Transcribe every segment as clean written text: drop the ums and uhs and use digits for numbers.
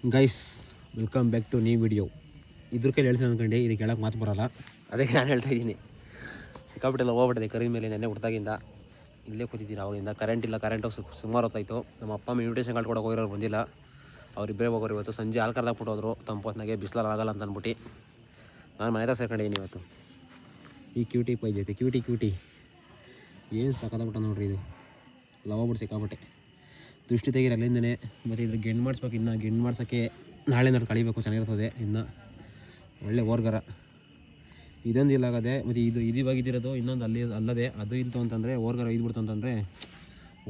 Guys welcome back to new video. ಇದ್ರ ಕೈಲಿ ಹೇಳ್ತೀನಿ ಅಂದ್ಕೊಂಡೆ, ಇದಕ್ಕೆ ಹೇಳಕ್ಕೆ ಮಾತು ಬರೋಲ್ಲ, ಅದಕ್ಕೆ ನಾನು ಹೇಳ್ತಾ ಇದ್ದೀನಿ. ಸಿಕ್ಕಾಬಿಟ್ಟೆಲ್ಲ ಹೋಗ್ಬಿಟ್ಟಿದೆ ಕರಿ ಮೇಲೆ. ನೆನ್ನೆ ಹುಡ್ತಾಗಿಂದ ಇಲ್ಲೇ ಕೂತಿದ್ದೀನಿ. ಅವಾಗಿಂದ ಕರೆಂಟ್ ಇಲ್ಲ, ಕರೆಂಟ್ ಹೋಗಿ ಸುಮಾರು ಹೊತ್ತಾಯಿತು. ನಮ್ಮ ಅಪ್ಪ ಅಮ್ಮ ಇನ್ವಿಟೇಷನ್ ಕಾರ್ಡ್ ಕೊಡೋಕೆ ಹೋಗಿರೋರು ಬಂದಿಲ್ಲ. ಅವರಿಬ್ಬರೇ ಹೋಗೋರು ಇವತ್ತು. ಸಂಜೆ ಹಾಲು ಕರ್ದಾಕ್ಬಿಟ್ಟು ಹೋದ್ರು, ತಂಪೊತ್ನಾಗೆ ಬಿಸಿಲಲ್ಲಿ ಆಗಲ್ಲ ಅಂತ ಅಂದ್ಬಿಟ್ಟು ನಾನು ಮನೆದಾಗ ಸೇರ್ಕೊಂಡಿದ್ದೀನಿ ಇವತ್ತು. ಈ ಕ್ಯೂಟಿ ಪೈ ಜೊತೆ ಕ್ಯೂಟಿ ಏನು ಸಾಕಾಗ್ಬಿಟ್ಟು ನೋಡ್ರಿ. ಇದು ಲವಾಗ್ಬಿಟ್ಟು ಸಿಕ್ಕಾಬಿಟ್ಟೆ. ದೃಷ್ಟಿ ತೆಗೀರಿ ಅಲ್ಲಿಂದನೇ. ಮತ್ತು ಇದ್ರ ಗೆಣ್ಣು ಮಾಡಿಸ್ಬೇಕು. ಇನ್ನು ಗೆಣ್ಣು ಮಾಡ್ಸೋಕ್ಕೆ ನಾಳೆ ನಾನು ಕಳಿಬೇಕು, ಚೆನ್ನಾಗಿರ್ತದೆ. ಇನ್ನು ಒಳ್ಳೆ ಓರ್ಗರ ಇದೊಂದು ಇಲ್ಲಾಗದೆ. ಮತ್ತು ಇದು ಇವಾಗಿದ್ದಿರೋದು ಇನ್ನೊಂದು ಅಲ್ಲದೆ ಅದು ಇಲ್ತು ಅಂತಂದರೆ ಓರ್ಗರ ಇದ್ಬಿಡ್ತು ಅಂತಂದರೆ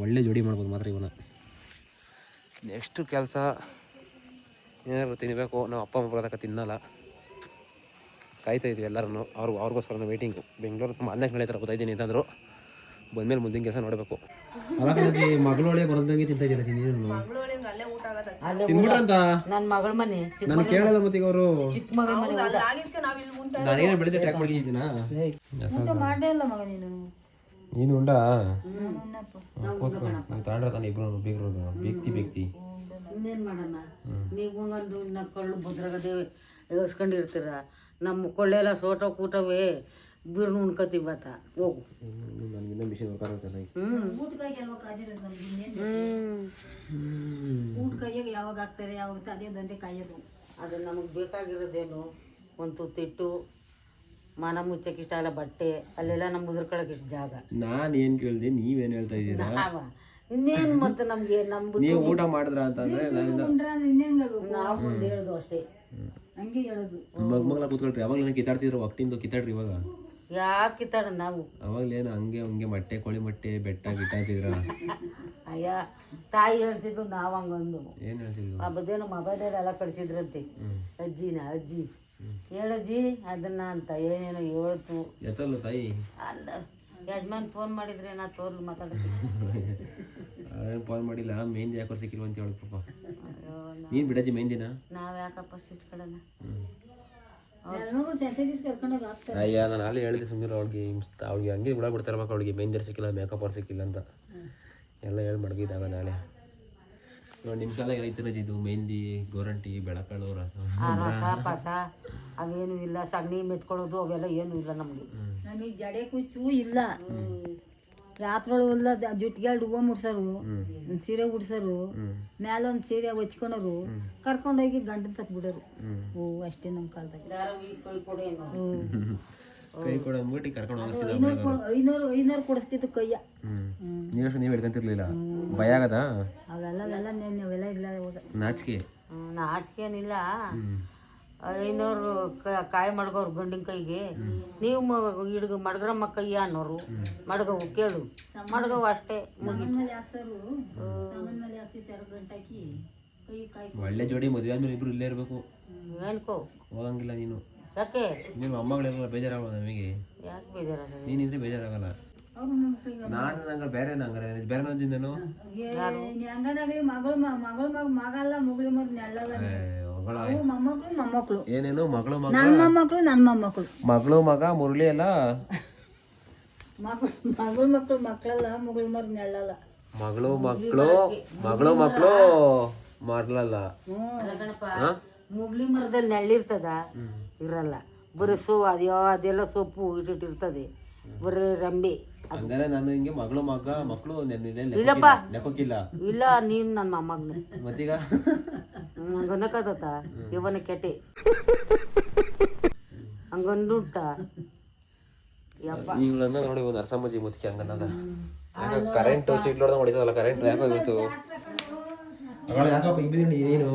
ಒಳ್ಳೆ ಜೋಡಿ ಮಾಡ್ಬೋದು ಮಾತ್ರ ಇವನ್ನ. ನೆಕ್ಸ್ಟು ಕೆಲಸ ಏನಾದ್ರು ತಿನ್ನಬೇಕು. ನಾವು ಅಪ್ಪ ಅಮ್ಮ ಬರೋದಕ್ಕೆ ತಿನ್ನಲ್ಲ, ಕಾಯ್ತಾ ಇದ್ವಿ ಎಲ್ಲರೂ. ಅವ್ರಿಗೋಸ್ಕರ ವೆಯ್ಟಿಂಗು. ಬೆಂಗಳೂರು ತುಂಬ ಅನ್ನಕ್ಕೆ ನಡೀತಾರೆ ಗೊತ್ತಾಯಿದ್ದೀನಿ ಅಂತಂದರು. ಬಂದಮೇಲೆ ಮುಂದಿನ ಕೆಲಸ ನೋಡಬೇಕು. ಮಗಳೊಳೆ ಬರೋದಂಗೆ ತಿಂತಾ ಇದ್ದೀರಾ ತಿನ್ಬಿಟ್ರಂತ ನನ್ನ ಮಗಳ ಮನೆ. ನಾನು ಕೇಳಲ್ಲ. ಮತ್ತೆ ಈಗ ಅವರು ಚಿಕ್ಕ ಮಗಳ ಮನೆ ನಾನೇನು ಬೆಳಿಗ್ಗೆ ಟ್ಯಾಕ್ ಮಾಡಿದ್ದೀನಾ? ನೀನು ಉಂಡ ತಾಂಡ್ರ ತಾನೆ ಇಬ್ರು ಬೀಗ್ರು ಬೇಕ್ತಿ ಇನ್ನೇನ್ ಮಾಡೋಣ. ನೀವು ಇನ್ನ ಕಳ್ಳು ಭದ್ರಗದೆ ಎಸ್ಕೊಂಡಿರ್ತೀರ. ನಮ್ಮ ಕೊಳ್ಳೆಲ್ಲ ಸೋಟ ಕೂಟವೇ ಬೀರ್ನು ಉಣ್ಕತಿವತ್ತ ಹೋಗು. ಊಟ ಕೈಯಾಗ ಯಾವಾಗ ಹಾಕ್ತಾರೆ ಯಾವಾಗ ಅದೇದಂತೆ ಕಾಯೋದು. ಅದು ನಮಗೆ ಬೇಕಾಗಿರೋದೇನು ಒಂದು ತುತ್ತಿಟ್ಟು ಮನ ಮುಚ್ಚಕ್ಕೆ ಇಷ್ಟ ಅಲ್ಲ, ಬಟ್ಟೆ ಅಲ್ಲೆಲ್ಲ ನಮ್ಮ ಮುದ್ರಕೊಳಕ್ಕೆ ಇಷ್ಟು ಜಾಗ. ನಾನು ಏನು ಕೇಳಿದೆ, ನೀವೇನು ಹೇಳ್ತಾ ಇದ್ದೀರಾ? ಇನ್ನೇನು ಮತ್ತೆ ನಮ್ಗೆ ನೀವು ಊಟ ಮಾಡಿದ್ರ ಅಂತಂದ್ರೆ ನಾವು ಒಂದು ಹೇಳುದು ಅಷ್ಟೇ, ಹಂಗೆ ಹೇಳೋದು. ಮಗ್ಮಗ್ಲ ಕೂತ್ಕೊಳ್ರಿ. ಅವಾಗಲೇ ಕಿತ್ತಾಡ್ತಿದ್ರು, ಒಟ್ಟಿಂದ ಕಿತ್ತಾಡ್ರಿ. ಇವಾಗ ಯಾಕೆ ಕಿತ್ತಾಡ ನಾವು? ಅವಾಗಲೇನು ಹಂಗೆ ಮೊಟ್ಟೆ ಕೋಳಿ ಮೊಟ್ಟೆ ಬೆಟ್ಟ ಗಿಟ್ಟಾಡ್ತಿದ್ರ. ಅಯ್ಯ ತಾಯಿ ಹೇಳ್ತಿದ್ದು ನಾವು ಹಂಗಂದು. ಏನು ಹೇಳ್ತಿದ್ರು? ಆ ಬದೇನು ಮೊಬೈಲೆಲ್ಲ ಕಳಿಸಿದ್ರಂತೆ ಅಜ್ಜಿ ಹೇಳಜ್ಜಿ ಅದನ್ನ ಅಂತ ಏನೇನೋ ಹೇಳ್ತು. ಎತ್ತಲ್ಲ ತಾಯಿ ಅಲ್ಲ ಯಜಮಾನ್ ಫೋನ್ ಮಾಡಿದ್ರೆ ನಾ ತೋರ್ಲು ಮಾತಾಡ್ತೀನಿ. ಫೋನ್ ಮಾಡಿಲ್ಲ. ಮೆಹಂದಿ ಯಾಕೋ ಸಿಕ್ಕಿಲ್ವ ಅಂತ ಹೇಳಿ ಪಾಪ. ನೀನು ಬಿಡಜ್ಜಿ ಮೆಹಂದಿನ? ನಾವ್ ಯಾಕಪ್ಪ ಸಿಟ್ಕೊಳ್ಳೋಣ. ಅಯ್ಯ ನಾನು ಅಲ್ಲಿ ಹೇಳಿದೆ ಸುಮ್ಮನೆ. ಅವಳಿಗೆ ಹಂಗೆ ಕೂಡ ಬಿಡ್ತಾರಬೇಕು. ಅವಳಿಗೆ ಮೆಹಂದಿ ಸಿಕ್ಕಿಲ್ಲ, ಮೇಕಪ್ ಅವ್ರು ಸಿಕ್ಕಿಲ್ಲ ಅಂತ ಎಲ್ಲ ಹೇಳಿ ಮಡಗಿದಾಗ ನಾಳೆ ನೋಡಿ. ನಿಮ್ಮ ಕಾಲ ಏನೈತೆ ಇದು ಮೆಹಂದಿ ಗೋರಂಟಿ ಬೆಳಕಾಳು ಪಾಸ ಅವೇನು ಇಲ್ಲ. ಸಗಣಿ ಮೆತ್ಕೊಳ್ಳೋದು ಅವೆಲ್ಲ ಏನು ಇಲ್ಲ ನಮ್ಗೆ. ನಮಗೆ ಜಡೆ ಕುಚ್ಚು ಇಲ್ಲ. ರಾತ್ರಿ ಇಲ್ಲ. ಜುಟ್ಟಿಗೆ ಹೂವು ಮುಡ್ಸೋರು, ಸೀರೆ ಉಡ್ಸೋರು, ಮ್ಯಾಲ ಒಂದು ಸೀರೆ ಹೊಚ್ಕೊಳೋರು, ಕರ್ಕೊಂಡೋಗಿ ಗಂಡನ ತಕ್ ಬಿಡೋರು. ಹೂ ಅಷ್ಟೇ ನಮ್ಮ ಕಾಲದಾಗ. ಕೈ ಕೊಡ ಅಂದ್ಬಿಟ್ಟು ಕರ್ಕೊಂಡು ಹೋಗಿಸ್ತಿದ್ದ. 500 ಕೊಡಿಸ್ತಿದ್ದು ಕೈಯ. ನೀವು ಹಿಡ್ಕೊಂತಿರ್ಲಿಲ್ಲ? ಭಯ ಆಗದ? ಅವೆಲ್ಲ ಇಲ್ಲ. ನಾಚಿಕೆನಿಲ್ಲ. 500 ಕಾಯಿ ಮಡ್ಗೋರು ಗಂಡಿನ ಕೈಗೆ. ನೀವು ಹಿಡ್ಗ ಮಡ್ಗ್ರಮ್ಮ ಕೈಯ ಅನ್ನೋರು. ಮಡ್ಗವು ಕೇಳು ಮಡ್ಗವು ಅಷ್ಟೇ. ಒಳ್ಳೆ ಜೋಡಿ. ಮದುವೆ ಆದ್ಮೇಲೆ ಇಬ್ರು ಇಲ್ಲೇ ಇರ್ಬೇಕು. ಏನ್ಕೋ ಹೋಗಂಗಿಲ್ಲ ನೀನು? ಯಾಕೆ? ನಿಮ್ಮ ಅಮ್ಮಗಳೆಲ್ಲ ಬೇಜಾರಾಗಲ್ಲ ನಮಗೆ. ಯಾಕೆ ಬೇಜಾರಾಗ? ನೀನಿದ್ರೆ ಬೇಜಾರಾಗಲ್ಲ. ನಾನು ನಂಗೆ ಬೇರೆ ಬೇರೆ ನಂಜಿಂದನು ಏನೇನು ಮಗಳು ಮಗಳು ಮಗ ಮುರಳಿ ಎಲ್ಲ ಮಕ್ಕಳಲ್ಲ ಮುಗುಳಿ ಮರ್ ನೆಳ್ಳಲ್ಲ. ಮಗಳು ಮಕ್ಕಳು ಮರ್ಲಲ್ಲ. ಮುಗ್ಲಿ ಮರದಲ್ಲಿ ನೆಳ್ಳಿರ್ತದ ಇರಲ್ಲ. ಬರೀ ಅದೆಲ್ಲ ಸೊಪ್ಪು ಇಟ್ಟಿರ್ತದೆ. ಬರೀ ರಂಬೆ. ಹಂಗಾರೆ ನಾನು ಹಿಂಗೆ ಮಗಳು ಮಕ್ಕಳು ಇಲ್ಲಪ್ಪ ಲೆಕ್ಕಿಲ್ಲ. ಇಲ್ಲ ನೀನು ನನ್ನ ಮೊಮ್ಮಗನ ಮತ್ತೀಗ ಹಂಗನಕತ್ತ ಇವನ ಕೆಟ್ಟೆ ಹಂಗಂದುಂಟ. ಈಗಲನ್ನ ನೋಡಿ ಒಂದು ಅರಸಮ್ಮಜ್ಜಿ ಮುತ್ಕಿ ಹಂಗನ್ನದ. ಕರೆಂಟ್ ಸೀಟ್ ನೋಡ್ದಂಗೆ ಹೊಡಿತದಲ್ಲ ಕರೆಂಟ್. ಯಾಕೋ ಇವತ್ತು ಯಾಕಪ್ಪ ನೀನು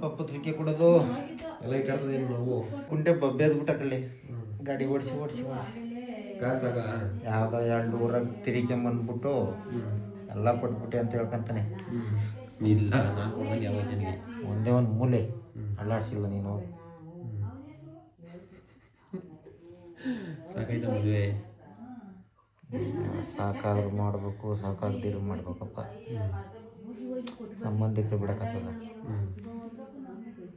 ಪತ್ರಿಕೆ ಕೊಡೋದು ಎಲ್ಲ ಇಟ್ಟಾಡ್ತದೆ. ನಾವು ಕುಂಟೆ ಬೇದ್ಬಿಟ್ಟ ಕಳ್ಳಿ ಗಾಡಿ ಓಡಿಸಿ ಕಾಸಾಗ ಯಾವ್ದೋ 2 ಊರಾಗ ತಿರಿಕೊಂಬಂದ್ಬಿಟ್ಟು ಎಲ್ಲ ಕೊಟ್ಬಿಟ್ಟೆ ಅಂತ ಹೇಳ್ಕೊಂತಾನೆ. ಇಲ್ಲ ನಾನು ಕೊಡಂಗೆ ಯಾವ ನನಗೆ ಒಂದೇ ಒಂದು ಮೂಲೆ ಅಳ್ಳಾಡ್ಸಿಲ್ಲ ನೀನು. ಸಾಕೈತ ಮದುವೆ. ಸಾಕಾದ್ರೂ ಮಾಡಬೇಕು, ಸಾಕಾಗ್ದಿರು ಮಾಡ್ಬೇಕಪ್ಪ. ಸಂಬಂಧಿಕರು ಬಿಡಕತ್ತದ.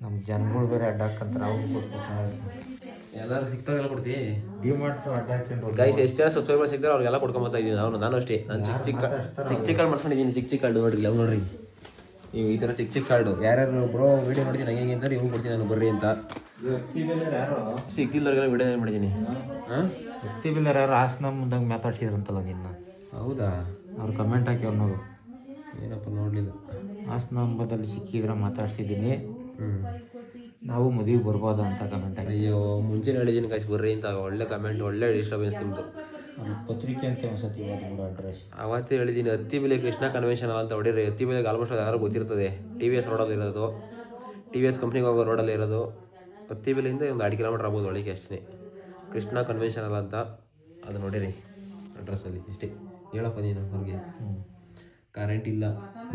ನಮ್ಮ ಜನಗಳು ಬೇರೆ ಅಡ್ಡಾಕಂತಾರೆ. ಅವ್ರು ಎಲ್ಲರೂ ಸಿಗ್ತಾವೆಲ್ಲ ಕೊಡ್ತೀವಿ. ಡಿಮಾರ್ಟ್ಸ್ ಅಡ್ಡಾಕೊಂಡು ಗೈಸ್ ಎಷ್ಟು ಜನ ಸಬ್ಸ್ಕ್ರೈಬರ್ ಸಿಗ್ತಾರೆ ಅವ್ರಿಗೆಲ್ಲ ಕೊಡ್ಕೊಂಬತ್ತಾ ಇದ್ದೀನಿ. ನಾನು ಅಷ್ಟೇ. ನಾನು ಚಿಕ್ಕ ಮಾಡ್ಕೊಂಡಿದ್ದೀನಿ. ಚಿಕ್ಕ ನೋಡ್ರಿ ಅವು ನೋಡ್ರಿ ಈ ಥರ ಚಿಕ್ಕ ಚಿಕ್ಕ ಕಾರ್ಡು ಯಾರ್ಯಾರು ಬ್ರೋ ವೀಡಿಯೋ ಮಾಡ್ತೀನಿ ಹಂಗೆ ಅಂತಾರೆ ಇವ್ನು ಕೊಡ್ತೀನಿ ನಾನು ಬರ್ರಿ ಅಂತ ಸಿಕ್ತಿಲ್ಲವ್ರಿಗೆಲ್ಲ ವೀಡಿಯೋ ಮಾಡಿದ್ದೀನಿ. ಹಾಂ ವ್ಯಕ್ತಿ ಬಿಲ್ಲರ್ ಯಾರು ಹಾಸನ ಮುಂದಂಗೆ ಮಾತಾಡ್ಸಿದ್ರಂತಲ್ಲ ನಿನ್ನ. ಹೌದಾ? ಅವ್ರು ಕಮೆಂಟ್ ಹಾಕಿ ಅವ್ರು ನೋಡು. ಏನಪ್ಪ ನೋಡಲಿಲ್ಲ. ಹಾಸನ ಹಬ್ಬದಲ್ಲಿ ಸಿಕ್ಕಿದ್ರೆ ಮಾತಾಡ್ಸಿದ್ದೀನಿ, ಹ್ಞೂ ನಾವು ಮದುವೆಗೆ ಬರ್ಬೋದಾ ಅಂತ ಕಮೆಂಟ್ ಹಾಕಿ. ಅಯ್ಯೋ ಮುಂಚೆ ಹೇಳಿದ್ದೀನಿ ಕಾಯ್ಸಿ ಬರ್ರಿ ಅಂತ. ಒಳ್ಳೆ ಕಮೆಂಟ್, ಒಳ್ಳೆ ಡಿಸ್ಟರ್ಬೆನ್ಸ್ ನಿಮ್ಮದು. ಪತ್ರಿಕೆ ಅಂತ ಒಂದ್ಸತಿ ಇವಾಗ ಅಡ್ರೆಸ್ ಅವತ್ತೇ ಹೇಳಿದ್ದೀನಿ ಹತ್ತಿಬೆಲೆ ಕೃಷ್ಣ ಕನ್ವೆನ್ಷನ್ ಅಂತ ಹೊಡೀರಿ. ಹತ್ತಿಬೆಲೆಗೆ ಆಲ್ಮೋಸ್ಟ್ ಯಾರು ಗೊತ್ತಿರ್ತದೆ. TVS ರೋಡಲ್ಲಿ ಇರೋದು, TVS ಕಂಪ್ನಿಗೆ ಹೋಗೋ ರೋಡಲ್ಲಿ ಇರೋದು. ಹತ್ತಿಬೆಲೆಯಿಂದ ಒಂದು 2 ಕಿಲೋಮೀಟ್ರ್ ಆಗ್ಬೋದು ಒಳಗೆ ಅಷ್ಟೇ. ಕೃಷ್ಣ ಕನ್ವೆನ್ಷನ್ ಅಲ್ಲ ಅಂತ ಅದು ನೋಡಿರಿ ಅಡ್ರೆಸ್ಸಲ್ಲಿ ಇಷ್ಟೇ. ಹೇಳಪ್ಪ ನೀನು ಅವ್ರಿಗೆ. ಕರೆಂಟ್ ಇಲ್ಲ,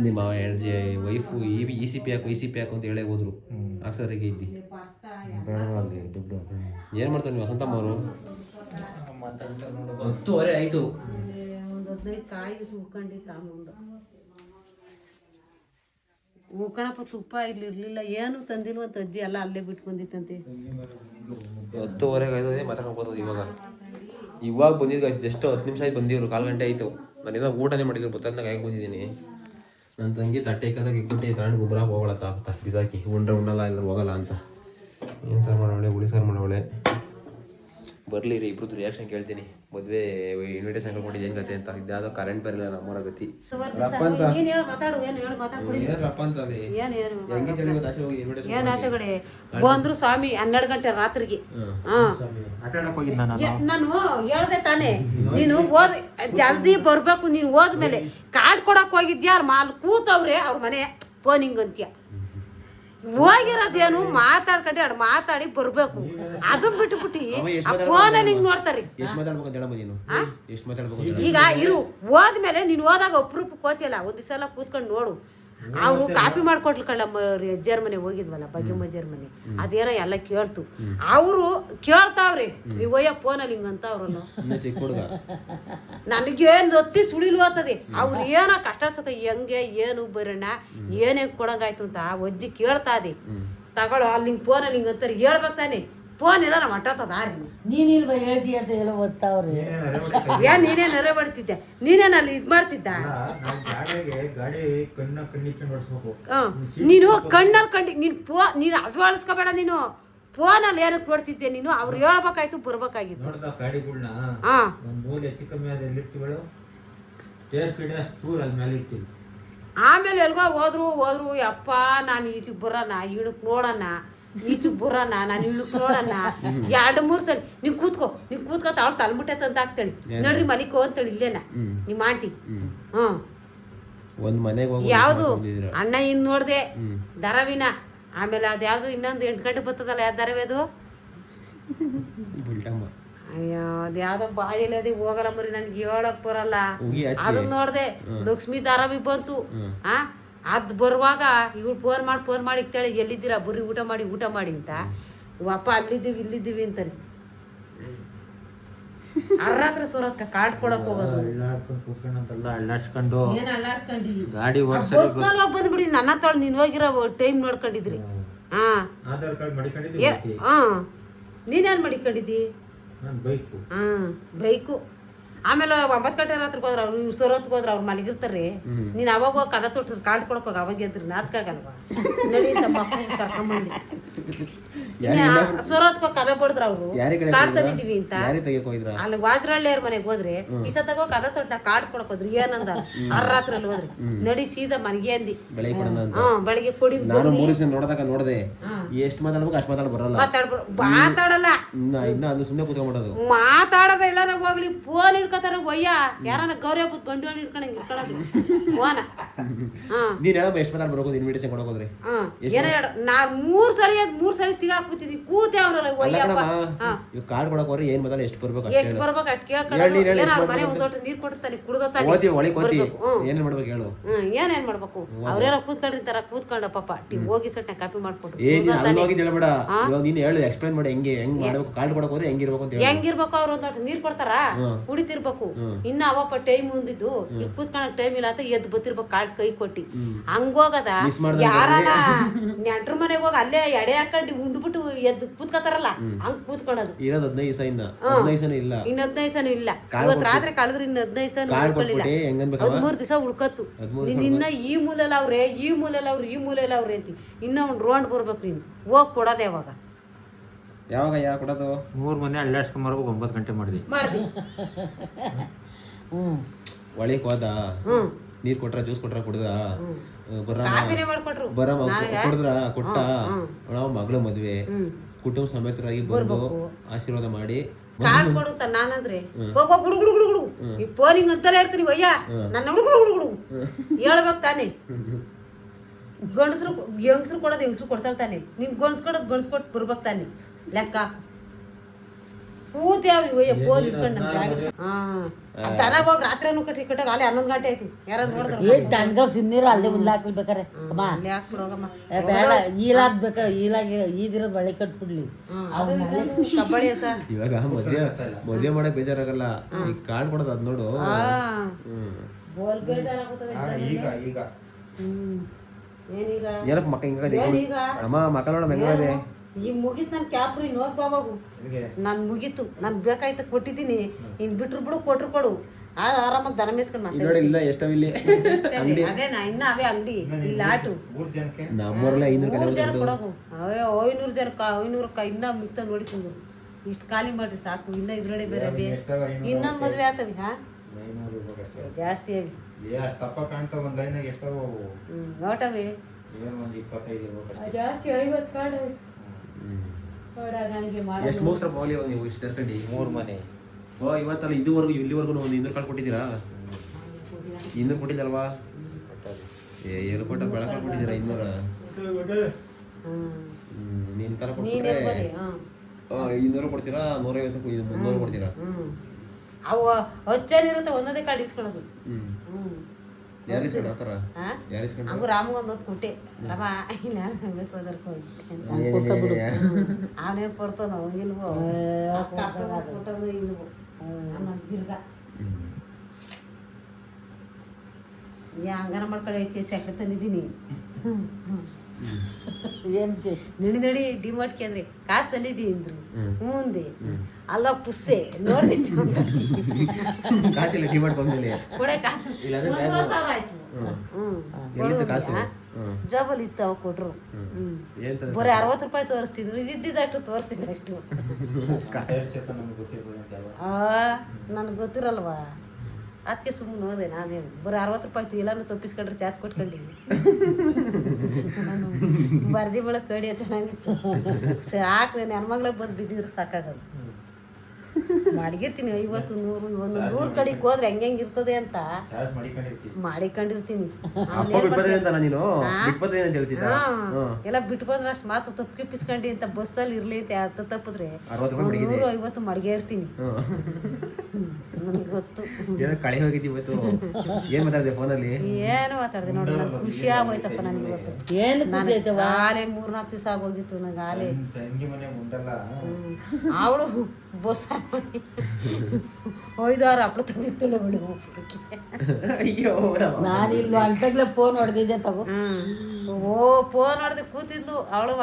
ನಿಮ್ಮ ವೈಫು ECP ಹಾಕು ಅಂತ ಹೇಳೇ ಹೋದ್ರು. ಹಾಕ್ಸೋರಿಗೆ ಇದ್ದಿ ಬೇಡವಲ್ಲಿ ದುಡ್ಡು. ಏನು ಮಾಡ್ತಾರೆ ನೀವು ವಸಂತಮ್ಮ ಅವರು? 10:30 ಆಯಿತು. ಒಂದು 15 ಕಾಯಿ ಸುಳ್ಕೊಂಡು ತಾಮುಂದ ಉಳ್ಕಣಪ್ಪ. ತುಪ್ಪ ಇಲ್ಲಿ ಇರ್ಲಿಲ್ಲ, ಏನು ತಂದಿಲ್ವಂತ ಅಜ್ಜಿ ಎಲ್ಲ ಅಲ್ಲೇ ಬಿಟ್ಕೊಂಡಿತ್ತಂತೆ. 10:30 ಆಯ್ತದೆ ಮಾತಾಡ್ಬೋದು. ಇವಾಗ ಬಂದಿದ್ದು ಜಸ್ಟ್ 10 ನಿಮಿಷ ಆಯ್ತು ಬಂದಿದ್ರು. 1/4 ಗಂಟೆ ಆಯಿತು. ನಾನೇನೋ ಊಟನೇ ಮಾಡಿದ್ರು ಗೊತ್ತಾಗ ಹೇಗೆ ಬಂದಿದ್ದೀನಿ. ನನ್ನ ತಂಗಿ ತಟ್ಟೆ ಕದಾಗ ಇಟ್ಬಿಟ್ಟು ತಗೊಂಡು ಗೊಬ್ಬರ ಹೋಗಳತ್ತ ಆಗ್ತಾ ಬಿಸಾಕಿ ಉಣ್ಣಲ್ಲ ಎಲ್ಲರೂ ಹೋಗಲ್ಲ ಅಂತ. ಏನು ಸಾರು ಮಾಡೋಳೆ? ಹುಳಿ ಸಾರು ಮಾಡೋಳೆ. ಬರಲಿ ರೀ, ಇಬ್ರದ್ದು ರಿಯಾಕ್ಷನ್ ಕೇಳ್ತೀನಿ. ಮದುವೆ ಇನ್ವಿಟೇಷನ್ ಹಾಕೊಂಡಿದ್ದು ಏನು ಗತಿ ಅಂತ. ಇದ್ಯಾವುದೋ ಕರೆಂಟ್ ಬರಲಿಲ್ಲ ನಮ್ಮೂರ ಗತಿ. ರಪ್ಪ ಅಂತ ಅದೇ ಹೆಂಗೆ ತಿಳಿಬೇಕು ಆಚೆ ಹೋಗಿ ಇನ್ವಿಟೇಷನ್ ಏನ್ ಆಚೆ ಕಡೆ ಬಂದ್ರು ಸ್ವಾಮಿ 12 ಗಂಟೆ ರಾತ್ರಿಗೆ. ಆಟಾಡಕ್ ಹೋಗಿದ್ದ ನಾನು ಹೇಳ್ದೆ ತಾನೇ, ನೀನು ಓದ್ ಜಲ್ದಿ ಬರ್ಬೇಕು. ನೀನು ಹೋದ್ಮೇಲೆ ಕಾರ್ಡ್ ಕೊಡಕ್ ಹೋಗಿದ್ಯಾ? ಮಾಲ್ ಕೂತವ್ರೆ ಅವ್ರ ಮನೆ ಫೋನಿಂಗ್ ಅಂತ್ಯ. ಹೋಗಿರೋದೇನು ಮಾತಾಡ್ಕೊಂಡು ಎರಡು ಮಾತಾಡಿ ಬರ್ಬೇಕು. ಅದನ್ನ ಬಿಟ್ಬಿಟ್ಟು ಫೋನಲ್ಲಿ ಹಿಂಗ್ ನೋಡ್ತಾರಿ. ಈಗ ಇರು ಹೋದ್ಮೇಲೆ ನೀನ್ ಹೋದಾಗ ಅಪ್ರೂಪ ಕೋತಿಯಲ್ಲ, ಒಂದ್ ದಿವಸ ಕೂತ್ಕೊಂಡು ನೋಡು. ಅವ್ರು ಕಾಪಿ ಮಾಡ್ಕೊಟ್ಲಕಲ್ಲ ಅಜ್ಜಾರ್ ಮನೆ ಹೋಗಿದ್ವಲ್ಲ, ಬಗ್ಗೆಮ್ಮಜ್ಜಾರ್ ಮನೆ, ಅದೇನೋ ಎಲ್ಲ ಕೇಳ್ತು. ಅವರು ಕೇಳ್ತಾವ್ರಿ ನೀವ್ ಹೋಯ್ಯ ಫೋನಲ್ಲಿ ಹಿಂಗಂತ ಅವ್ರಲ್ಲ. ನನಗೇನ್ ಒತ್ತಿ ಸುಳಿಲು ಹೋಗ್ತದೆ. ಅವ್ರು ಏನೋ ಕಷ್ಟ ಸುಖ ಹೆಂಗೆ ಏನು ಬರೋಣ ಏನೇ ಕೊಡಂಗಾಯ್ತು ಅಂತ ಅಜ್ಜಿ ಕೇಳ್ತಾದೆ. ತಗೊಳ್ಳೋ ಅಲ್ಲಿ ಹಿಂಗ್ ಫೋನಲ್ಲಿ ಹಿಂಗಂತಾರೆ ಹೇಳ್ಬೇಕು ತಾನೆ. ಫೋನ್ ಇಲ್ಲ ನಮ್ಮ ಅಟ್ಟದ ನೀನಿಲ್ವ ಹೇಳ್ದಿ ಅಂತ ಎಲ್ಲ ಓದ್ತಾವ್ರಿ. ಏನ್ ನೀನೇ ನೆರೆ ಬಡ್ತಿದ್ದೆ? ನೀನೇನ ಅಲ್ಲಿ ಇದ್ ಮಾಡ್ತಿದ್ದ? ನೀನು ಕಣ್ಣಲ್ಲಿ ನೀನು ಅದು ಅಳಿಸ್ಕೋಬೇಡ. ನೀನು ಫೋನಲ್ಲಿ ಏನಕ್ಕೆ ನೋಡ್ತಿದ್ದೆ? ನೀನು ಅವ್ರು ಹೇಳ್ಬೇಕಾಯ್ತು, ಬರ್ಬೇಕಾಗಿತ್ತು. ಆಮೇಲೆ ಎಲ್ಗೋ ಹೋದ್ರು ಯಪ್ಪ ನಾನು ಈಚೆಗೆ ಬರೋಣ, ಇಣಕ್ ನೋಡೋಣ, ಈಚೆಗೆ ಬರೋಣ, ನಾನು ಇಣಕ್ ನೋಡೋಣ. 2-3 ಸಲ ನೀವ್ ಕೂತ್ಕೋತ ಅವ್ಳು ತಲ್ಬಿಟ್ಟೆ ತಂದು ಹಾಕ್ತಾಳಿ. ನೋಡ್ರಿ ಮನಿಕೋ ಅಂತೇಳಿ ಇಲ್ಲೇನ ನಿಮ್ಮ ಆಂಟಿ. ಯಾವ್ದು ಅಣ್ಣ ಇನ್ ನೋಡ್ದೆ ದರವಿನ. ಆಮೇಲೆ ಅದ್ಯಾವ್ದು ಇನ್ನೊಂದು 8 ಗಂಟೆ ಬರ್ತದಲ್ಲ, ಯಾವ್ದು ದರವಿ ಅದು? ಅಯ್ಯೋ ಅದ್ಯಾವ್ದೋ ಬಾಯಲ್ಲಿ ಅದೇ ಹೋಗಲ್ಲ ಮರಿ, ನನ್ಗೆ ಹೇಳಕ್ ಬರಲ್ಲ. ಅದನ್ನ ನೋಡ್ದೆ ಲಕ್ಷ್ಮೀ ಧಾರಾವಿ ಬಂತು. ಅದ್ ಬರುವಾಗ ಇವ್ಳು ಫೋನ್ ಮಾಡಿ ಕೇಳಿ ಎಲ್ಲಿದ್ದೀರಾ ಬರ್ರಿ ಊಟ ಮಾಡಿ ಅಂತ. ಅಪ್ಪ ಇಲ್ಲಿದ್ದೀವಿ ಅಂತಾರೆ. ಅರ್ರಾತ್ರ ಸೂರತ್ಕ ಕಾರ್ಡ್ ಕೊಡಕ್ ಹೋಗೋದು. ಬಸ್ನಲ್ಲಿ ಹೋಗಿ ಬಂದ್ಬಿಡಿ. ನನ್ನ ತೊಳ್ ನೀನ್ ಹೋಗಿರೋ ಟೈಮ್ ನೋಡ್ಕೊಂಡಿದ್ರಿ. ನೀನೇನ್ ಮಡಿಕೊಂಡಿದ್ದಿ? ಬೈಕು. ಆಮೇಲೆ 9 ಗಂಟೆ ರಾತ್ರಿಗೆ ಹೋದ್ರ ಅವ್ರು ಸೊರತ್ಗೆ ಹೋದ್ರ ಅವ್ರು ಮಲಗಿರ್ತಾರೆ. ನೀನ್ ಅವಾಗ ಹೋಗಿ ಕದ ತೊಟ್ಟಿರ್ ಕಾರ್ಡ್ ಕೊಡಕ್ ಹೋಗ. ಅವಾಗ ಎದ್ರಿ ನಾಚ್ಕಾಗಲ್ವಾ? ನಡಿ ಕರ್ಕೊಂಬಂದಿ ಸೊರತ್ಕ ಕದ ಬಡದ್ರ ಅವ್ರು ಕಾರ್ಡ್ ತಂದಿದೀವಿ ಅಂತ. ಅಲ್ಲಿ ವಾಜ್ರಳ್ಳಿಯವ್ರ ಮನೆಗೆ ಹೋದ್ರೆ ಇಷ್ಟೊತ್ತಾಗ ಕದ ತೊಟ್ಟ ಕಾರ್ಡ್ ಕೊಡಕ್ ಹೋದ್ರಿ. ಏನಂದ ರಾತ್ರಲ್ಲಿ ಹೋದ್ರಿ ನಡಿ ಸೀದಾ ಮನೆಗೆ ಅಂದಿ. ಬೆಳಿಗ್ಗೆ ಕೊಡಿ ನೋಡದೆ ಎಷ್ಟು ಮಾತಾಡ್ಬೇಕು ಅಷ್ಟು ಬರಲ್ಲ. ಮಾತಾಡಲ್ಲ, ಮಾತಾಡೋದ ಇಲ್ಲ. ನಾವ್ ಹೋಗ್ಲಿ ಫೋನ್ ಇಡ್ಕೋತಾರ ಒಯ್ಯ. ಯಾರನ್ನ ಗೌರಿ ಹಬ್ಬದ ಗಂಡು ಹಣ್ಣು ಇಟ್ಕೊಂಡಂಗ್ ಇಟ್ಕೊಳೋದು ಫೋನ. ಏನ ನಾ 3 ಸರಿ ತಿಗಾಕ್ಬಿಟ್ಟಿದ್ವಿ. ಕೂತೆ ಅವ್ರಲ್ಲ ಒಯ್ಯಪ್ಪ. ಕಾರ್ಡ್ ಕೊಡಕ್ ಹೋದ್ರೆ ಏನ್ ಮಾತಾಡ ಎಷ್ಟು ಬರ್ಬೇಕು ಎಷ್ಟು ಬರ್ಬೇಕು ಅಷ್ಟು ಕೇಳ್ಕೊಂಡು ಮನೆ ಒಂದ್ ದೊಡ್ಡ ನೀರ್ ಕೊಡ್ತಾನೆ ಕುಡ್ದೋತಾನೆ. ಏನ್ ಮಾಡ್ಬೇಕು ಹೇಳು? ಏನೇನ್ ಮಾಡ್ಬೇಕು? ಅವ್ರೇನೋ ಕೂತ್ಕೊಂಡಿರ್ತಾರ, ಕೂತ್ಕೊಂಡ ಪಾಪ ಹೋಗಿ ಸೊಟ್ಟೆ ಕಾಪಿ ಮಾಡ್ಕೊಟ್ಟು ಎಕ್ಸ್ಪ್ಲೈನ್ ಮಾಡಿ ಹೆಂಗ್ ಮಾಡ್ಬೇಕು. ಕಾರ್ಡ್ ಕೊಡಕ್ ಹೋದ್ರೆ ಹೆಂಗಿರ್ಬೇಕು? ಅವ್ರು ಒಂದ್ ದೊಡ್ಡ ನೀರ್ ಕೊಡ್ತಾರ, ಕುಡಿತಿರ್ಬೇಕು. ಇನ್ನ ಅವಪ್ಪ ಟೈಮ್ ಮುಂದಿದ್ದು ಈಗ ಕೂತ್ಕೊಳಕ್ ಟೈಮ್ ಇಲ್ಲ ಅಂತ ಎದ್ದು ಬತ್ತಿರ್ಬೇಕು ಕಾರ್ಡ್ ಕೈ ಕೊಟ್ಟಿ. ಹಂಗೋಗದ ಯಾರನ ನೆಂಟ್ರ ಮನೆಗೆ ಹೋಗಿ ಅಲ್ಲೇ ಎಡೆ ಹಾಕೊಂಡು ಉಂಡ್ಬಿಟ್ಟು ಎದ್ದು ಕೂತ್ಕೋತಾರಲ್ಲ ಹಂಗ್ ಕೂತ್ಕೊಳ್ಳೋದು. ಇರೋದು 15 ದಿವಸ ಇನ್ನ 15 ದಿವಸನೂ ಇಲ್ಲ, ಇನ್ನ 15 ದಿವಸನೂ ಇಲ್ಲ. ಇವತ್ತು ರಾತ್ರಿ ಕಳೆದ್ರೆ ಇನ್ನ 15 ದಿವಸ ಉಳ್ಕೊಳ್ಳಿಲ್ಲ. 13 ದಿವಸ ಉಳ್ಕತ್ತು. ಇನ್ನ ಈ ಮೂಲೆಲ್ಲ ಅವ್ರೆ ಈ ಮೂಲೆಲ್ಲ ಅವ್ರು ಈ ಮೂಲೆಲ್ಲ ಅವ್ರೆ ಅಂತಿ. ಇನ್ನ ಒಂದು ರೌಂಡ್ ಬರ್ಬೇಕು ನೀನು. ಹೋಗ್ ಕೊಡೋದು ಯಾವಾಗ ಯಾವ ಕೊಡೋದು? 3 ಮನೆ ಅಳ್ಳಾಡ್ಸ್ಕೊಂಬರ್ಬೇಕು. 9 ಗಂಟೆ ಮಾಡಿದ್ವಿ. ಒಳಗೆ ಹೋದ, ನೀರ್ ಕೊಟ್ರ ಜ್ಯೂಸ್ ಕೊಟ್ರ ಕುಡ್ದ, ಮಾಡ್ಕೊಟ್ರು ಕೊಡ್ರ ಕೊಟ್ಟ. ನಾವು ಮಗಳ ಮದ್ವೆ ಕುಟುಂಬ ಸಮೇತರಾಗಿ ಬಂದು ಆಶೀರ್ವಾದ ಮಾಡಿ ಕಾಲ್ ಕೊಡುತ್ತ. ನಾನಂದ್ರೆ ಹೋಗೋ ಗುಡು ಗುಡು ಗುಡು ಗುಡು ಈ ಫೋನಿಂಗ್ ಅಂತಲೇ ಇರ್ತೀನಿ. ಒಯ್ಯ ನನ್ನ ಗುಡು ಗುಡು ಗುಡು ಹೇಳ್ಬೇಕು ತಾನೆ. ಹೆಂಗಸ್ರು ಕೊಡೋದು ಹೆಂಗಸ್ರು ಕೊಡ್ತಾಳೆ ತಾನೆ. ನಿನ್ ಗಣಸ್ ಕೊಡೋದು ಗಣಸ್ ಕೊಟ್ಟು ಬರ್ಬೇಕು ತಾನೆ. ಲೆಕ್ಕ ಪೂರ್ತಿ ಫೋನ್ ಇಟ್ಕೊಂಡು ದನ ಹೋಗಿ ರಾತ್ರಿನೂ ಕಟ್ಟಾಗ ಅಲ್ಲಿ 11 ಗಂಟೆ ಆಯ್ತು. ಯಾರು ನೋಡಿದ್ರು ಸಿನ್ನೀರು ಅಲ್ಲೇ ಹುಲ್ಲು ಹಾಕ್ಬೇಕಾರೆ ಅಲ್ಲಿ ಹಾಕ್ಬಿಡೋಗಮ್ಮ. ಬೇಡ ಈಲಾಗ್ಬೇಕಾರೆ ಈದಿರೋದು ಒಳ್ಳೆ ಕಟ್ಬಿಡ್ಲಿ. ಕಬಡ್ಡಿ ಸರ್ ಇವಾಗ ಮದ್ವೆ ಮಾಡಕ್ ಬೇಜಾರಾಗಲ್ಲ. ಈಗ ಕಾರ್ಡ್ ಕೊಡೋದು ಅದ್ ನೋಡು. ಬೋಲ್ ಬೇಜಾರಾಗುತ್ತದೆ. ಏನೀಗ ಏನಪ್ಪ ಮಕ್ಕ ಹಿಂಗ ಅಮ್ಮ ಮಕ್ಕ ನೋಡ ಮೆಂಗದೆ. ಈಗ ಮುಗೀತು ನನ್ ಕ್ಯಾಪ್ರು. ಇನ್ನು ಹೋಗ್ ಬಾಬಾಗು ನನ್ ಮುಗೀತು. ನನ್ ಬೇಕಾಯ್ತ ಕೊಟ್ಟಿದ್ದೀನಿ. ಇನ್ ಬಿಟ್ರು ಬಿಡು ಕೊಟ್ರು ಕೊಡು. ಆರಾಮಾಗಿ ದನ ಮೇಸ್ಕೊಂಡ್ ಇಲ್ಲ ಎಷ್ಟವಿಲ್ಲಿ ಅದೇನಾ ಇನ್ನ ಅವೇ ಅಂಗಡಿ ಇಲ್ಲ ಆಟು ನಮ್ಮೂರಲ್ಲೇ 500 ಜನ ಕೊಡೋಕು. ಅವೇ 500 ಜನಕ್ಕ 500 ಇನ್ನ ಮಿಕ್ತ ನೋಡಿಕೊಂಡು ಇಷ್ಟು ಖಾಲಿ ಮಾಡ್ರಿ ಸಾಕು. ಇನ್ನ ಇದ್ರೊಳಗೆ ಬೇರೆ ಇನ್ನೊಂದ್ ಮದ್ವೆ ಆತವಿ. ಹಾ ಜಾಸ್ತಿ ಆಗಿ ನೋಟವಿ ಜಾಸ್ತಿ 50 ಕಾಡು ಎಷ್ಟು ಮುಗಿಸ್ರ ಪೌಲಿ ನೀವು ಇಷ್ಟು ಸೇರ್ಕೊಂಡು 3 ಮನೆ. ಇವತ್ತಲ್ಲ ಇದುವರೆಗೂ ಇಲ್ಲಿವರೆಗೂ ಒಂದು 200 ಕಾಳು ಕೊಟ್ಟಿದ್ದೀರಾ? 200 ಕೊಟ್ಟಿದ್ದಲ್ವಾ? ಏನು ಕೊಟ್ಟ ಬೆಳಕ ಕೊಟ್ಟಿದ್ದೀರಾ? 200 ನೀನ್ ತರ ಕೊಟ್ರೆ 200 ಕೊಡ್ತೀರಾ? 150 300 ಕೊಡ್ತೀರಾ? ಅವು ಹಚ್ಚನಿರುತ್ತೆ ಒಂದೊಂದೇ ಕಾಳು ಇಸ್ಕೊಳ್ಳೋದು. ಹಂಗು ರಾಮ್ಗೆ ಒಂದೊತ್ತು ಕೊಟ್ಟೆ. ರಮ ಇಲ್ಲ ಅವನೇ ಕೊಡ್ತಾನ ಇಲ್ವೋ ಕೊಟ್ಟದು ಇಲ್ವೋ ತಿರ್ಗ ಹಂಗಾರ ಮಾಡ್ಕೊಳ್ಳಿ. ಐತೆ ಸೆಕ್ರೆ ತಂದಿದ್ದೀನಿ. ನಡಿ ನಡಿ ಡಿಮಾರ್ಟ್ಗೆ ಅಂದ್ರೆ ಕಾಸು ತಂದಿದ್ದೀನಿ ಅಂದ್ರು. ಹ್ಞೂಂದೆ ಅಲ್ಲ ಪುಸ್ತೆ ನೋಡಿ ಕೊಡೆ ಕಾಸು ಜಾಬಲ್ಲಿ ಇತ್ತು. ಅವ ಕೊಟ್ರು ಬರೀ 60 ರೂಪಾಯಿ ತೋರಿಸ್ತಿದ್ರು. ಇದ್ದಿದ್ದಷ್ಟು ತೋರಿಸ್ತಿದ್ರು ಅಷ್ಟು. ನನ್ಗೆ ಗೊತ್ತಿರಲ್ವಾ ಅದಕ್ಕೆ ಸುಮ್ಮನೆ ಹೋದೆ. ನಾನೇನು ಬರೀ 60 ರೂಪಾಯಿ ಎಲ್ಲಾನು ತಪ್ಪಿಸ್ಕೊಂಡ್ರೆ ಚಾರ್ಜ್ ಕೊಟ್ಕೊಂಡಿವಿ. ಬರ್ದಿ ಬೆಳಗ್ಗೆ ಕಡಿ ಚೆನ್ನಾಗಿತ್ತು. ಸಾಕು ನನ್ನ ಮಗಳಿಗೆ ಬಂದು ಬಿದ್ದಿದ್ರೆ ಸಾಕಾಗದು. ಮಾಡಿಗಿರ್ತೀನಿ 50 100 ಒಂದು 100 ಕಡೆಗೆ ಹೋದ್ರೆ ಹೆಂಗ್ ಇರ್ತದೆ ಅಂತ ಮಾಡಿಕೊಂಡಿರ್ತೀನಿ. ಎಲ್ಲ ಬಿಟ್ಟು ಬಂದ್ರೆ ಅಷ್ಟು ಮಾತು ತಪ್ಪಿಸ್ಕೊಂಡಿ ಅಂತ ಬಸ್ಸಲ್ಲಿ ಇರ್ಲಿ ಅಂತ ತಪ್ಪಿದ್ರೆ 150 ಮಡಿಗೆ ಇರ್ತೀನಿ. ನನಗೆ ಗೊತ್ತು ಏನು ಮಾತಾಡ್ದೆ ನೋಡಿ. ಖುಷಿ ಆಗೋಯ್ತಪ್ಪ ನನಗೆ ಇವತ್ತು. ಆಲೆ 3-4 ದಿವಸ ಆಗೋಗಿತ್ತು ನಂಗೆ. ಆಲೆ ಅವಳು ಬಸ್ 5-6 ಹಪ್ಪಳ ತಂದಿತ್ತು ನೋಡಿ. ನಾನು ಇಲ್ಲಿ ಅಂಟಾಗ್ಲೇ ಫೋನ್ ಹೊಡೆದಿದ್ದೆ ತಗೋ. ಫೋನ್ ಹೊಡೆದು ಕೂತಿದ್ಲು ಅವಳುವ.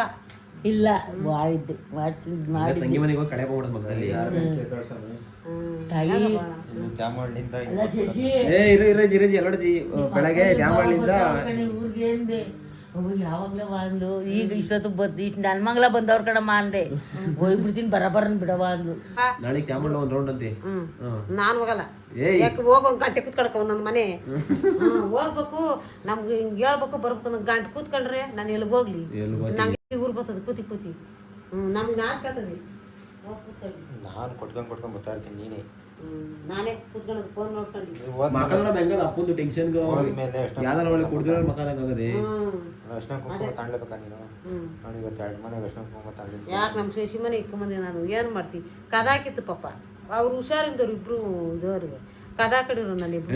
ಇಲ್ಲ ಮಾಡಿದ್ದೆ ಬೆಳಗ್ಗೆ ಊರ್ಗೆ ಯಾವಾಗ್ಲೂ ಅಂದು. ಈಗ ಇಷ್ಟೊತ್ತು ಬದ್ ಇಷ್ಟು ನನ್ನ ಮಗಳ ಬಂದವ್ರ ಕಡಮ್ಮ ಅಂದೆ. ಹೋಗ್ಬಿಡ್ತೀನಿ ಬರಬರನ್ ಬಿಡವ ಅಂದು. ನಾನ್ ಹೋಗಲ್ಲ. ಯಾಕೆ ಹೋಗೋ ಗಂಟೆ ಕೂತ್ಕೊಳಕ ಒಂದೊಂದು ಮನೆ ಹೋಗ್ಬೇಕು. ನಮ್ಗೆ ಹಿಂಗ್ ಹೇಳ್ಬೇಕು ಬರ್ಬೇಕು ಅನ್ನೋ ಗಂಟೆ ಕೂತ್ಕೊಂಡ್ರೆ ನಾನು ಎಲ್ಲಿಗೆ ಹೋಗ್ಲಿ? ನಂಗೆ ಊರ್ ಬರ್ತದ ಕೂತಿ ಕೂತಿ. ನಮ್ಗೆ ನಾಚಿಕೆ ಆಗ್ತದೆ. ನಾನು ಕೊಟ್ಕೊಂಡ್ ಬರ್ತಾ ಇರ್ತೀನಿ. ನೀನೇ ನಾನೇ ಕೂತ್ಕೊಳ್ಳೋದು ಫೋನ್ ನೋಡ್ಕೊಂಡು ಅಪ್ಪಂದು ಟೆನ್ಷನ್ ಯಾವ್ದಾರ ಒಳ್ಳೆ ಕುಡ್ದಿರೋ ಮಕ್ಕಳಾಗದೆ. ಯಾಕೆ ನಮ್ಮ ಶಶಿ ಮನೆ ಇಕ್ಕೊಂಬಂದಿ. ನಾನು ಏನು ಮಾಡ್ತೀನಿ? ಕದಾಕಿತ್ತು ಪಾಪ. ಅವ್ರು ಹುಷಾರಿಲ್ದವ್ರು ಇಬ್ರು ಇದವ್ರಿಗೆ ಕದಾ ಕಡಿರು. ನಾನು ಇಬ್ರು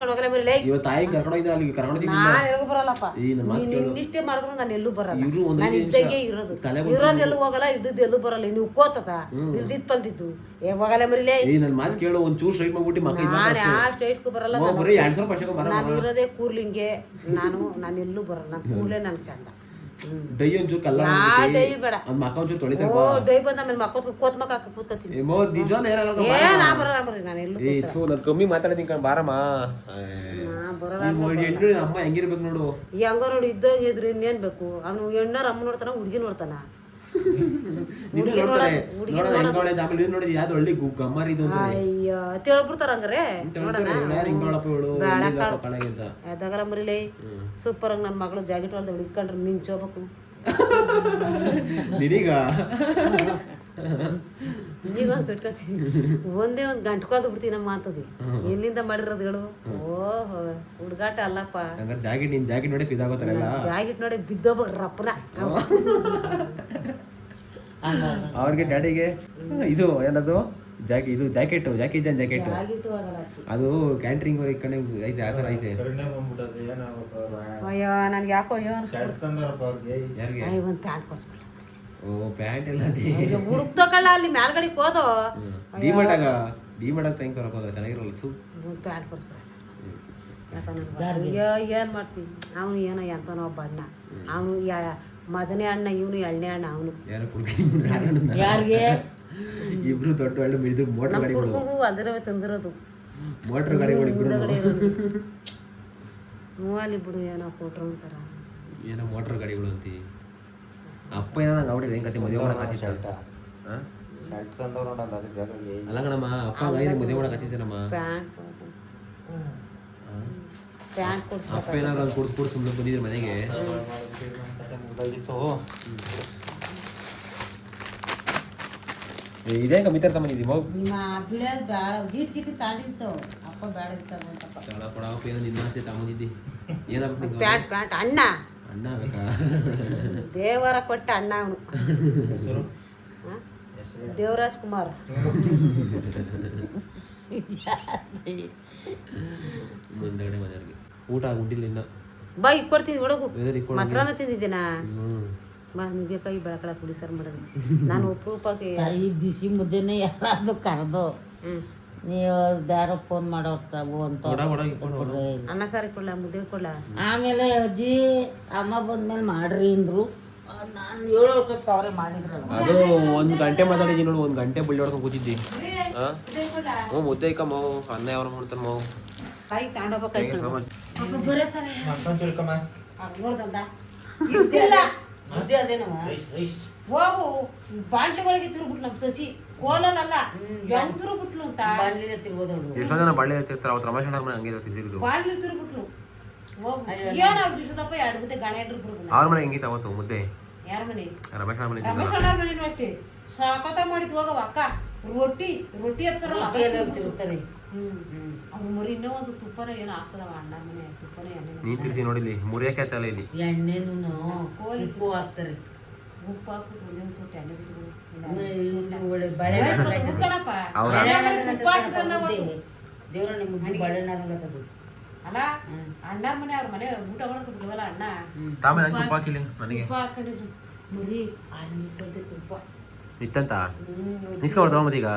ಹೋಗಲೇ ಬರಲೇ ಇವತ್ತು ತಾಯಿ ಕರ್ಕೊಂಡೋಗಿದ್ದ ಅಲ್ಲಿಗೆ ಕರ್ಕೊಂಡೋಗಿದ್ದಿಲ್ಲ ನಾನು ಎಲ್ಗೂ ಬರಲ್ಲಪ್ಪ ಈ ನನ್ನ ಮಾತು ಕೇಳು ಇನ್ನಿಷ್ಟೇ ಮಾಡಿದ್ರು ನಾನು ಎಲ್ಲೂ ಬರಲ್ಲ ಇವ್ರು ಒಂದೇ ನಾನು ಇದ್ದಂಗೆ ಇರೋದು ಇರೋದು ಎಲ್ಲೂ ಹೋಗಲ್ಲ ಇದ್ದದ್ದು ಎಲ್ಲೂ ಬರಲ್ಲ ನೀವು ಕೋತದ ಇಲ್ದಿದ್ ಪಲ್ದಿದ್ದು ಹೋಗಲೇ ಬರಲೇ ಈ ನನ್ನ ಮಾತು ಕೇಳು ಒಂಚೂರು ಸ್ಟ್ರೈಟ್ ಮಾಡ್ಬಿಟ್ಟು ಮಕ್ಕಳು ನಾನು ಯಾವ ಸ್ಟೇಟ್ಗೂ ಬರಲ್ಲ ಬರೀ 200 ರೂಪಾಯಿ ಬರಲ್ಲ ನಾನು ಇರೋದೇ ಕೂರ್ಲಿಂಗೆ ನಾನು ಎಲ್ಲೂ ಬರಲ್ಲ ನಾನು ಕೂರ್ಲೇ ನನ್ಗೆ ಚಂದ ದೈ ಒಂಚೂರು ಕಲ್ಲ ಯಾವ ಡೈ ಬೇಡ ಅದ್ ಮಕ್ಕ ಒಂಚೂರು ತೊಳಿತಾರೆ ಓ ಡೈ ಬಂದ ಆಮೇಲೆ ಮಕ್ಕಳು ಕೋತ್ ಮಕ್ಕ ಹಾಕಿ ಕೂತ್ಕೊತೀನಿ ನಿಜವಾದ ನಾ ಬರಲ್ಲ ಬರ್ರಿ ನಾನು ಎಲ್ಲೂ ನಾನು ಕಮ್ಮಿ ಮಾತಾಡಿದ್ದೀನಿ ಕಣ್ ಬಾರಮ್ಮ ನಾ ಬರಲ್ಲ ಹೆಣ್ಣು ಅಮ್ಮ ಹೆಂಗಿರ್ಬೇಕು ನೋಡು ಈ ಹಂಗ ನೋಡಿ ಇದ್ದೋಗಿದ್ರು ಇನ್ನೇನ್ ಬೇಕು ಅವನು ಹೆಣ್ಣಾರ ಅಮ್ಮ ನೋಡ್ತಾನ ಹುಡುಗಿ ನೋಡ್ತಾನ ಹುಡುಗಿ ಆಮೇಲೆ ನೋಡಿದ್ ಯಾವ್ದು ಹಳ್ಳಿ ಗಮ್ಮರ್ ಇದು ಅಯ್ಯೋ ತಿಳ್ಬಿಡ್ತಾರ ಹಂಗಾರೆ ನೋಡೋಣ ಕಳೆಗಿಂತ ಎದ್ದಾಗಲ್ಲ ಮರಿಲೇ ಸೂಪರ್ ಆಗಿ ನನ್ನ ಮಗಳು ಜಾಕೆಟ್ ಹೊಲ್ದ ಹುಡುಕೊಂಡ್ರೆ ಮಿಂಚೋಬೇಕು ನಿನೀಗ ಈಗ ಕಟ್ಕೋತೀನಿ ಒಂದೇ ಒಂದು ಗಂಟ್ಕೊಳ್ದು ಬಿಡ್ತೀನಿ ನಮ್ಮ ಮಾತದಿ ಎಲ್ಲಿಂದ ಮಾಡಿರೋದು ಹೇಳು ಓಹೋ ಹುಡುಗಾಟ ಅಲ್ಲಪ್ಪ ಜಾಕೆಟ್ ನಿನ್ ಜಾಕೆಟ್ ನೋಡಿ ಇದಾಗೋತಾರಲ್ಲ ಜಾಕೆಟ್ ನೋಡಿ ಬಿದ್ದೋಗ ರಪ್ಪನ ಅವ್ರಿಗೆ ಡ್ಯಾಡಿಗೆ ಇದು ಏನದು ಜಾಕೆಟ್ ಜಾಕಿ ಜಾನ್ ಜಾಕೆಟ್ ಅದು ಕ್ಯಾಂಟ್ರಿಂಗ್ ಐತೆ ಆ ಥರ ಐತೆ ಅಯ್ಯೋ ನನ್ಗೆ ಯಾಕೋ ಅಯ್ಯೋ ಯಾರಿಗೆ ಒಂದು ಪ್ಯಾಂಟ್ ಕೊಡ್ಸ್ಬಿಡ ಓ ಪ್ಯಾಂಟ್ ಎಲ್ಲ ಹುಡುಕ್ ತಗೊಳ್ಳ ಅಲ್ಲಿ ಮೇಲ್ಗಡೆ ಹೋದು ಡಿಮಾರ್ಟಾಗ ತಂಗ್ ತರಕ್ ಹೋದ್ರೆ ಚೆನ್ನಾಗಿರಲ್ಲ ಪ್ಯಾಂಟ್ ಕೊಡ್ಸ್ಬಿಡ ಯಾಕಂದ್ರೆ ಏನ್ ಮಾಡ್ತೀನಿ ಅವನು ಏನೋ ಎಂತನೋ ಒಬ್ಬ ಅಣ್ಣ ಅವನು ಮದನೇ ಅಣ್ಣ ಇವನು ಎಳ್ನೇ ಅಣ್ಣ ಅವನು ಯಾರಿಗೆ ಇಬ್ರು ದೊಡ್ಡ ಒಳ್ಳೆ ಇದು ಮೋಟರ್ ಗಾಡಿಗಳು ಅದಿರವೇ ತಂದಿರೋದು ಮೋಟರ್ ಗಾಡಿಗಳು ಇಬ್ರು ಮೂವಲ್ಲಿ ಬಿಡು ಏನೋ ಕೊಟ್ರು ಅಂತಾರ ಏನೋ ಮೋಟರ್ ಗಾಡಿಗಳು ಅಂತಿ ಅಪ್ಪ ಏನೋ ನಂಗೆ ಅವ್ಡೆ ಹೆಂಗ್ ಕತೆ ಮದುವೆ ಮಾಡಕ್ ಹಚ್ಚಿಟ್ಟ ಅಲ್ಲ ಕಣಮ್ಮ ಅಪ್ಪ ಮದುವೆ ಮಾಡಕ್ ಹಚ್ಚಿದ್ದೇನಮ್ಮ ಪ್ಯಾಂಟ್ ಕೊಡ್ಸ ಅಪ್ಪ ಏನಾದ್ರು ಅದು ಕುಡ್ದು ಸುಮ್ಮನೆ ಬಂದಿದ್ರು ಮನೆಗೆ ಇದೇ ಕಮ್ಮಿತಾರ ತಮ್ಮ ಬಿಡೋದು ಬೇಡ ಗೀಟ್ ಗಿಟ್ ತಾಂಡಿರ್ತಾವ ಅಪ್ಪ ಬೇಡ ಇರ್ತಾವ ಕೊಡಪ್ಪ ಏನೋ ನಿನ್ನ ಆಸೆ ತಗೊಂಡಿದ್ದಿ ಏನಾಗ್ಬೇಕು ಪ್ಯಾಂಟ್ ಅಣ್ಣ ಅಣ್ಣ ಬೇಕಾ ದೇವರ ಕೊಟ್ಟ ಅಣ್ಣ ಅವನು ದೇವರಾಜ್ ಕುಮಾರ್ ಮುಂದಗಡೆ ಮನೆಯವ್ರಿಗೆ ಊಟ ಉಂಡಿಲ್ಲ ಇನ್ನ ಬಾ ಈಗ ಕೊಡ್ತೀನಿ ಹುಡುಗು ಮಸಾಲ ತಿಂದಿದ್ದೀನಾ ಬಾ ನುಗ್ಗೆಕಾಯಿ ಬೆಳಕಳ ಪುಡಿ ಸಾರು ಮಾಡೋದು ನಾನು ಉಪ್ಪುಪಾಕಿ ಬಿಸಿ ಮುದ್ದೆನೇ ಎಲ್ಲಾದ್ರು ಕರೆದು ನೀವು ಯಾರೋ ಫೋನ್ ಮಾಡೋರ್ತಾವು ಅಂತ ಅನ್ನ ಸಾರಿ ಕೊಡ್ಲ ಮುದ್ದೆ ಕೊಡ್ಲ ಆಮೇಲೆ ಅಜ್ಜಿ ಅಮ್ಮ ಬಂದ್ಮೇಲೆ ಮಾಡ್ರಿ ಅಂದ್ರು ನಾನು 7 ವರ್ಷಕ್ಕೆ ಅವರೇ ಮಾಡಿದ್ರಲ್ಲ ಅದು 1 ಗಂಟೆ ಮಾತಾಡಿದ್ವಿ ನೋಡು 1 ಗಂಟೆ ಬಳ್ಳಿ ಹೊಡ್ಕೊಂಡು ಕೂತಿದ್ದಿ ಹ್ಞೂ ಮುದ್ದೆ ಕಮ್ಮ ಅನ್ನ ಯಾವ ಮಾಡ್ತಾನೆ ಮಾವು ಕಾಯಿ ತಗೊಂಡೋಗ್ಬೇಕಾಯ್ತು ನೋಡ್ದಂದ ಮುದ್ದೆ ಅದೇನವ ಹೋಗು ಬಾಂಡ್ಲಿ ಒಳಗೆ ತಿರುಗ್ಬಿಟ್ಲು ನಮ್ಮ ಸಸಿ ಕೋಲಲ್ಲ ಹೆಂಗ್ ತಿರುಗ್ಬಿಟ್ಲು ಅಂತ ಬಾಂಡ್ಲಿನ ತಿರ್ಬೋದವಳು ಎಷ್ಟೋ ಜನ ಬಳ್ಳಿ ತಿರ್ತಾರೆ ಅವತ್ತು ರಮೇಶ್ ಅಣ್ಣ ಹಂಗೆ ತಿಂದಿರೋದು ಬಾಂಡ್ಲಿ ತಿರುಗ್ಬಿಟ್ಲು ಹೋಗು ಏನೋ ಬಿಸುದಪ್ಪ 2 ಮುದ್ದೆ ಗಣ ಇಟ್ರು ಅವ್ರ ಮನೆ ಹೆಂಗಿತ್ತು ಅವತ್ತು ಮುದ್ದೆ ಯಾರ ಮನೆ ರಮೇಶ್ ಅಣ್ಣ ಮನೆ ರಮೇಶ್ ಅಣ್ಣ ಮನೇನು ಅಷ್ಟೇ ಸಾಕತ್ತ ಮಾಡಿದ್ ಹೋಗವ ಅಕ್ಕ ರೊಟ್ಟಿ ಹತ್ತಾರಲ್ಲ ತಿರುಗ್ತಾನೆ ಅವ್ರು ಮರಿ ಇನ್ನೂ ಒಂದು ತುಪ್ಪನ ಏನೋ ಆಗ್ತದವ ಅಣ್ಣ ಮನೆ ತುಪ್ಪನ ಎಣ್ಣೆ ನೀನ್ ತಿರ್ಸಿ ನೋಡಿಲಿ ಮುರಿಯಕ್ಕೆ ಆಯ್ತಲ್ಲ ಇಲ್ಲಿ ಎಣ್ಣೆನು ಕೋಲಿ ಉಪ್ಪು ಹಾಕ್ತಾರೆ ಉಪ್ಪು ಹಾಕ್ಬಿಟ್ಟು ಒಂದೇ ತೊಟ್ಟು ಎಣ್ಣೆ ದೇವ್ರಣ್ಣ ಮುದ್ದೆ ಬಾಳೆಹಣ್ಣು ಅಲ್ಲ ಅಣ್ಣ ಮನೆ ಅವ್ರ ಮನೆ ಊಟ ಮಾಡೋದು ಬಿಡುವಲ್ಲ ಅಣ್ಣ ಉಪ್ಪು ಹಾಕೊಂಡಿದ್ರು ಮರಿ ತುಪ್ಪ ಇತ್ತಂತ ನಿಸ್ಕೊಳ್ತಾವ ಮತ್ತೀಗ